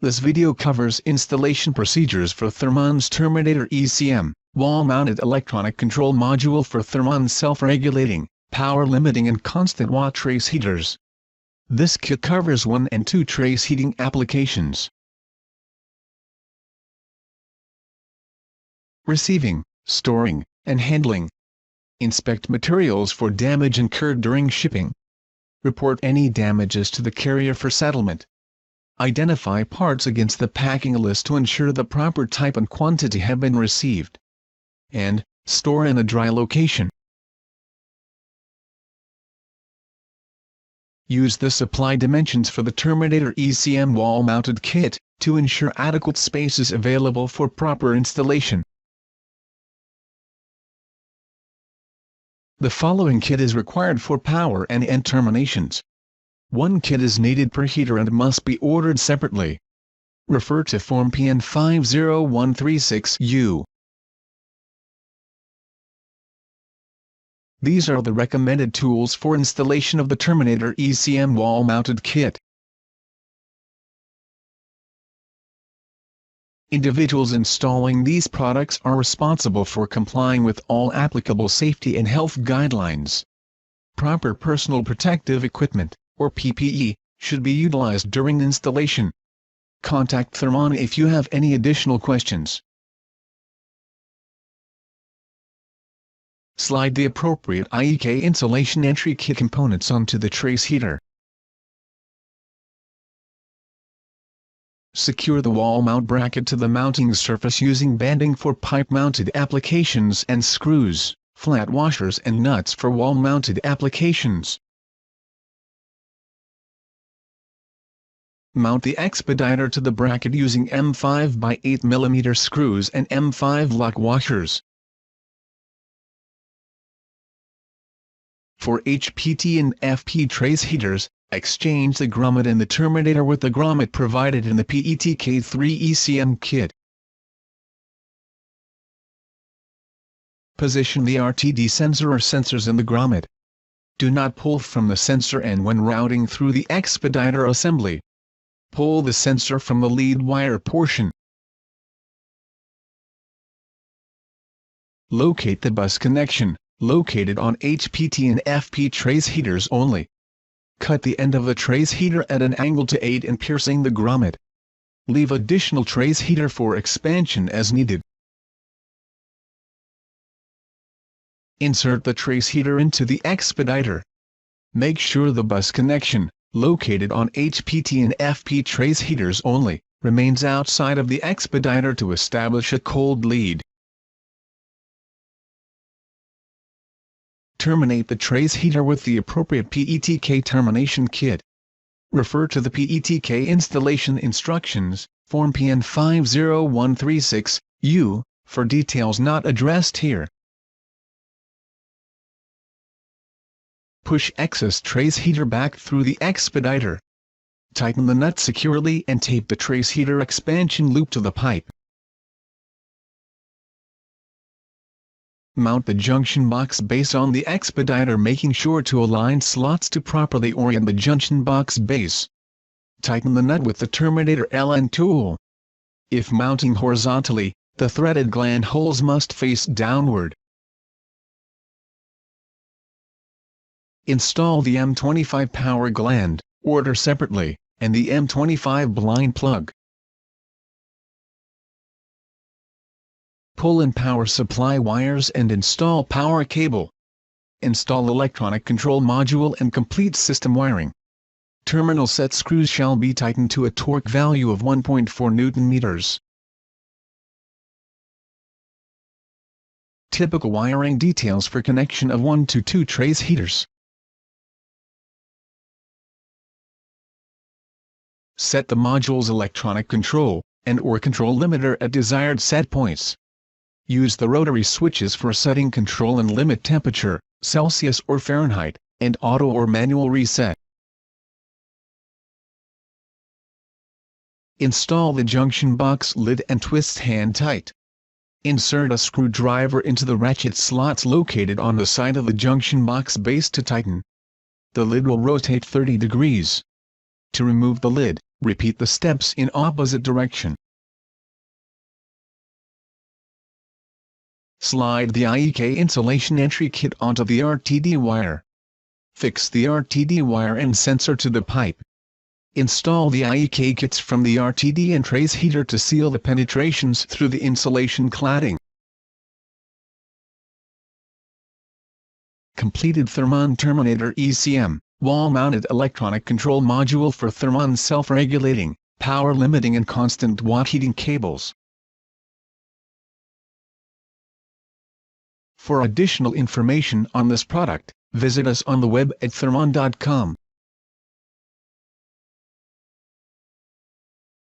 This video covers installation procedures for Thermon's Terminator ECM, wall-mounted electronic control module for Thermon's self-regulating, power-limiting and constant watt trace heaters. This kit covers 1 and 2 trace heating applications. Receiving, storing, and handling. Inspect materials for damage incurred during shipping. Report any damages to the carrier for settlement. Identify parts against the packing list to ensure the proper type and quantity have been received. And, store in a dry location. Use the supply dimensions for the Terminator ECM wall-mounted kit, to ensure adequate space is available for proper installation. The following kit is required for power and end terminations. 1 kit is needed per heater and must be ordered separately. Refer to Form PN 50136U. These are the recommended tools for installation of the Terminator ECM wall-mounted kit. Individuals installing these products are responsible for complying with all applicable safety and health guidelines. Proper personal protective equipment, or PPE, should be utilized during installation. Contact Thermon if you have any additional questions. Slide the appropriate IEK insulation entry kit components onto the trace heater. Secure the wall mount bracket to the mounting surface using banding for pipe-mounted applications and screws, flat washers and nuts for wall-mounted applications. Mount the expediter to the bracket using M5 by 8 mm screws and M5 lock washers. For HPT and FP trace heaters, exchange the grommet in the Terminator with the grommet provided in the PETK3 ECM kit. Position the RTD sensor or sensors in the grommet. Do not pull from the sensor end when routing through the expediter assembly. Pull the sensor from the lead wire portion. Locate the bus connection, located on HPT and FP trace heaters only. Cut the end of the trace heater at an angle to aid in piercing the grommet. Leave additional trace heater for expansion as needed. Insert the trace heater into the expediter. Make sure the bus connection, located on HPT and FP trace heaters only, remains outside of the expediter to establish a cold lead. Terminate the trace heater with the appropriate PETK termination kit. Refer to the PETK installation instructions, Form PN 50136U, for details not addressed here. Push excess trace heater back through the expediter. Tighten the nut securely and tape the trace heater expansion loop to the pipe. Mount the junction box base on the expediter, making sure to align slots to properly orient the junction box base. Tighten the nut with the Terminator LN tool. If mounting horizontally, the threaded gland holes must face downward. Install the M25 power gland, order separately, and the M25 blind plug. Pull in power supply wires and install power cable. Install electronic control module and complete system wiring. Terminal set screws shall be tightened to a torque value of 1.4 Newton-meters. Typical wiring details for connection of 1 to 2 trace heaters. Set the module's electronic control and/or control limiter at desired set points. Use the rotary switches for setting control and limit temperature, Celsius or Fahrenheit, and auto or manual reset. Install the junction box lid and twist hand tight. Insert a screwdriver into the ratchet slots located on the side of the junction box base to tighten. The lid will rotate 30 degrees. To remove the lid, Repeat the steps in opposite direction. Slide the IEK insulation entry kit onto the RTD wire. Fix the RTD wire and sensor to the pipe. Install the IEK kits from the RTD and trace heater to seal the penetrations through the insulation cladding. Completed Thermon Terminator ECM, wall-mounted electronic control module for Thermon self-regulating, power limiting and constant watt heating cables. For additional information on this product, visit us on the web at thermon.com.